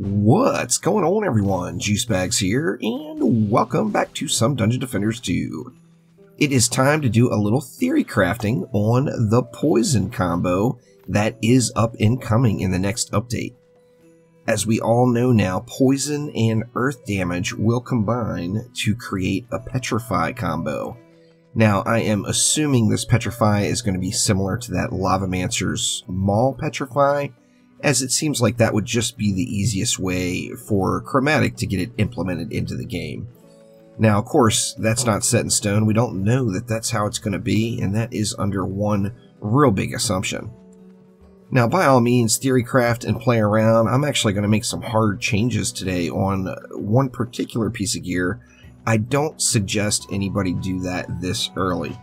What's going on, everyone? Juicebags here, and welcome back to some Dungeon Defenders 2. It is time to do a little theory crafting on the poison combo that is up and coming in the next update. As we all know now, poison and earth damage will combine to create a petrify combo. Now, I am assuming this petrify is going to be similar to that Lavamancer's Maul petrify, as it seems like that would just be the easiest way for Chromatic to get it implemented into the game. Now, of course, that's not set in stone. We don't know that that's how it's going to be, and that is under one real big assumption. Now, by all means, theory craft and play around. I'm actually going to make some hard changes today on one particular piece of gear. I don't suggest anybody do that this early.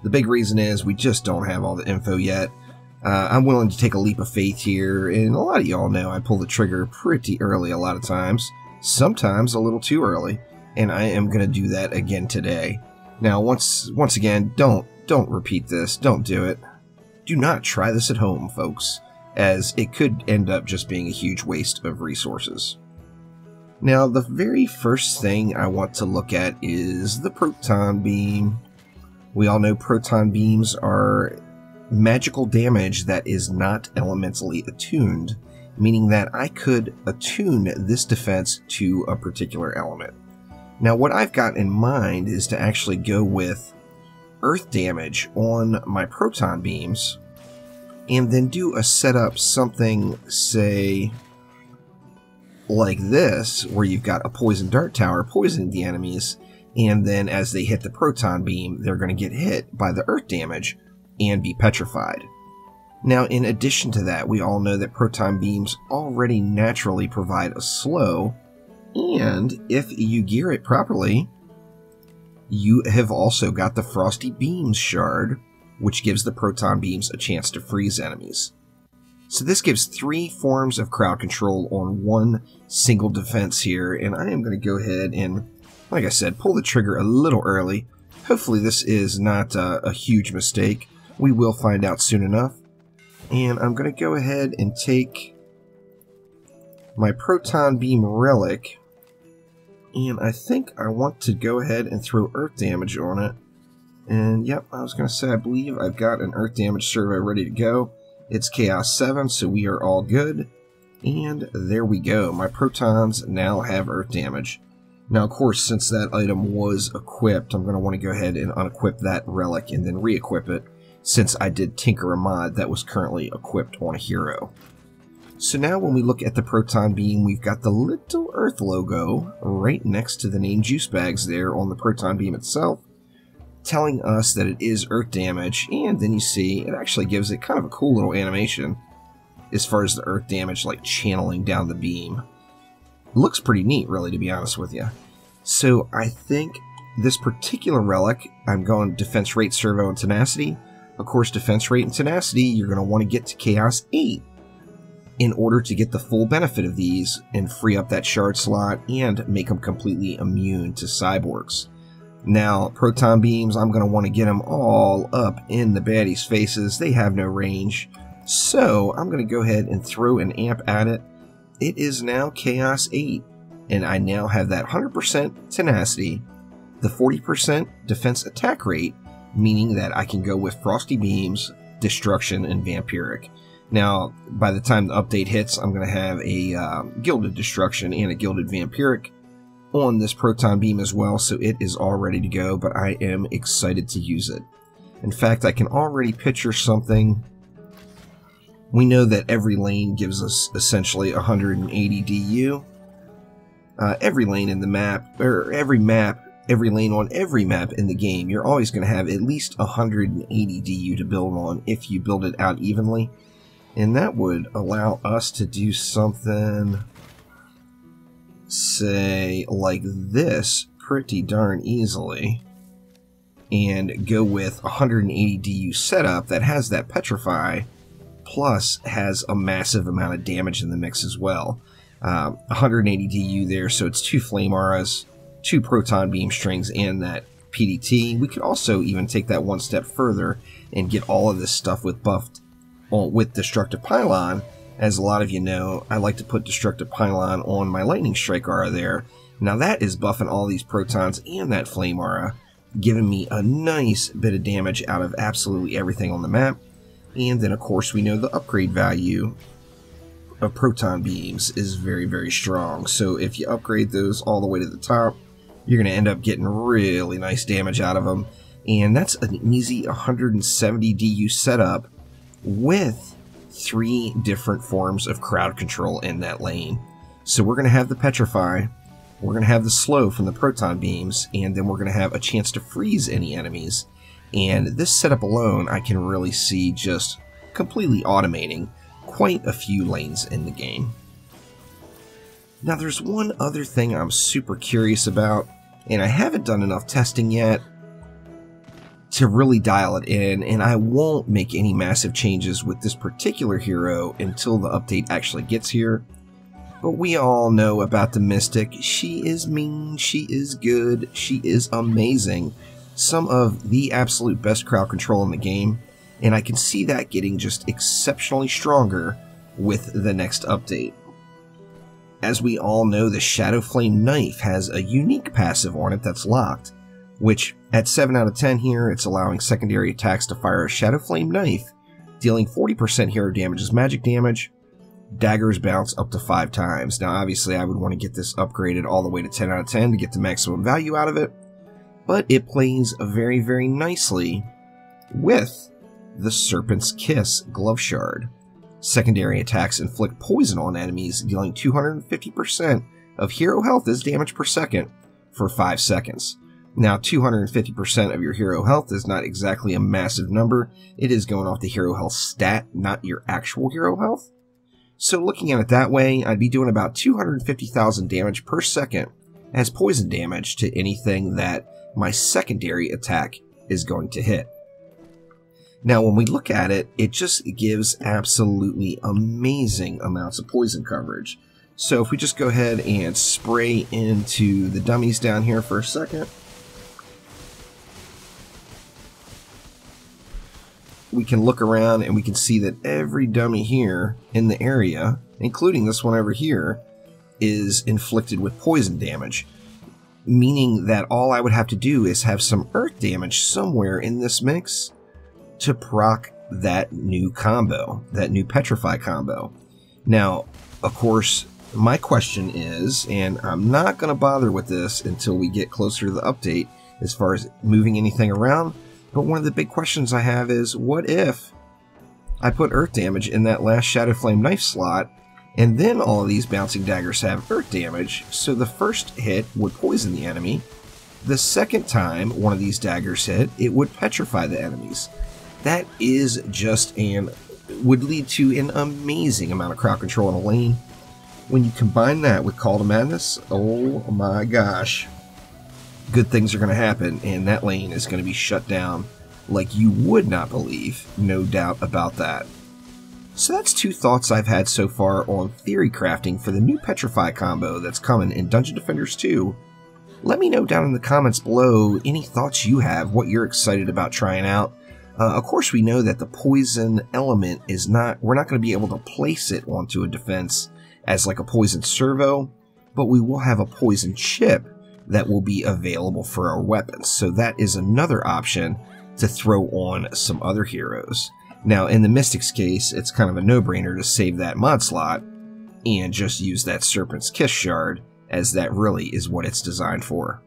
The big reason is we just don't have all the info yet. I'm willing to take a leap of faith here, and a lot of y'all know I pull the trigger pretty early a lot of times, sometimes a little too early, and I am going to do that again today. Now, once again, don't repeat this, don't do it. Do not try this at home, folks, as it could end up just being a huge waste of resources. Now, the very first thing I want to look at is the Proton Beam. We all know Proton Beams are magical damage that is not elementally attuned, meaning that I could attune this defense to a particular element. Now, what I've got in mind is to actually go with earth damage on my Proton Beams, and then do a setup something, say, like this, where you've got a poison dart tower poisoning the enemies, and then as they hit the Proton Beam, they're going to get hit by the earth damage and be petrified. Now, in addition to that, we all know that Proton Beams already naturally provide a slow, and if you gear it properly, you have also got the Frosty Beams shard, which gives the Proton Beams a chance to freeze enemies. So this gives 3 forms of crowd control on one single defense here, and I am going to go ahead and, like I said, pull the trigger a little early. Hopefully this is not a huge mistake. We will find out soon enough. And I'm going to go ahead and take my Proton Beam Relic, and I think I want to go ahead and throw earth damage on it. And yep, I was going to say, I believe I've got an earth damage servo ready to go. It's Chaos 7, so we are all good. And there we go. My protons now have earth damage. Now, of course, since that item was equipped, I'm going to want to go ahead and unequip that relic and then re-equip it, since I did tinker a mod that was currently equipped on a hero. So now when we look at the Proton Beam, we've got the little Earth logo right next to the name Juicebags there on the Proton Beam itself, telling us that it is earth damage, and then you see it actually gives it kind of a cool little animation as far as the earth damage like channeling down the beam. Looks pretty neat, really, to be honest with you. So I think this particular relic, I'm going defense rate, servo, and tenacity. Of course, defense rate and tenacity, you're going to want to get to Chaos 8 in order to get the full benefit of these and free up that shard slot and make them completely immune to cyborgs. Now, Proton Beams, I'm going to want to get them all up in the baddies' faces. They have no range. So I'm going to go ahead and throw an amp at it. It is now Chaos 8, and I now have that 100% tenacity, the 40% defense attack rate, meaning that I can go with Frosty Beams, Destruction, and Vampiric. Now, by the time the update hits, I'm going to have a Gilded Destruction and a Gilded Vampiric on this Proton Beam as well, so it is all ready to go, but I am excited to use it. In fact, I can already picture something. We know that every lane gives us essentially 180 DU. Every lane in the map, or every lane on every map in the game, you're always going to have at least 180 DU to build on if you build it out evenly. And that would allow us to do something, say, like this pretty darn easily, and go with 180 DU setup that has that petrify, plus has a massive amount of damage in the mix as well. 180 DU there, so it's 2 Flame Auras, 2 Proton Beam Strings, and that PDT. We could also even take that one step further and get all of this stuff with buffed with Destructive Pylon As a lot of you know, I like to put Destructive Pylon on my Lightning Strike aura there. Now that is buffing all these Protons and that Flame aura, giving me a nice bit of damage out of absolutely everything on the map. And then of course we know the upgrade value of Proton Beams is very, very strong. So if you upgrade those all the way to the top, you're going to end up getting really nice damage out of them. And that's an easy 170 DU setup with 3 different forms of crowd control in that lane. So we're going to have the Petrify, we're going to have the Slow from the Proton Beams, and then we're going to have a chance to freeze any enemies. And this setup alone, I can really see just completely automating quite a few lanes in the game. Now there's one other thing I'm super curious about, and I haven't done enough testing yet to really dial it in, and I won't make any massive changes with this particular hero until the update actually gets here. But we all know about the Mystic. She is mean, she is good, she is amazing. Some of the absolute best crowd control in the game, and I can see that getting just exceptionally stronger with the next update. As we all know, the Shadow Flame Knife has a unique passive on it that's locked, which at 7 out of 10 here, it's allowing secondary attacks to fire a Shadow Flame Knife, dealing 40% hero damage as magic damage. Daggers bounce up to 5 times. Now obviously I would want to get this upgraded all the way to 10 out of 10 to get the maximum value out of it, but it plays very, very nicely with the Serpent's Kiss Glove Shard. Secondary attacks inflict poison on enemies, dealing 250% of hero health as damage per second for 5 seconds. Now, 250% of your hero health is not exactly a massive number. It is going off the hero health stat, not your actual hero health. So looking at it that way, I'd be doing about 250,000 damage per second as poison damage to anything that my secondary attack is going to hit. Now, when we look at it, it just gives absolutely amazing amounts of poison coverage. So if we just go ahead and spray into the dummies down here for a second, we can look around and we can see that every dummy here in the area, including this one over here, is inflicted with poison damage. Meaning that all I would have to do is have some earth damage somewhere in this mix to proc that new combo, that new Petrify combo. Now, of course, my question is, and I'm not going to bother with this until we get closer to the update as far as moving anything around, but one of the big questions I have is, what if I put earth damage in that last Shadow Flame Knife slot, and then all of these bouncing daggers have earth damage, so the first hit would poison the enemy, the second time one of these daggers hit, it would petrify the enemies. That is just would lead to an amazing amount of crowd control in a lane. When you combine that with Call to Madness, oh my gosh, good things are going to happen, and that lane is going to be shut down like you would not believe, no doubt about that. So that's 2 thoughts I've had so far on theory crafting for the new Petrify combo that's coming in Dungeon Defenders 2. Let me know down in the comments below any thoughts you have, what you're excited about trying out. Of course, we know that the poison element is we're not going to be able to place it onto a defense as like a poison servo, but we will have a poison chip that will be available for our weapons. So that is another option to throw on some other heroes. Now, in the Mystic's case, it's kind of a no-brainer to save that mod slot and just use that Serpent's Kiss shard, as that really is what it's designed for.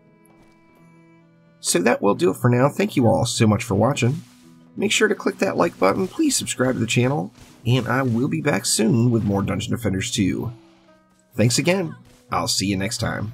So that will do it for now. Thank you all so much for watching. Make sure to click that like button, please subscribe to the channel, and I will be back soon with more Dungeon Defenders 2. Thanks again. I'll see you next time.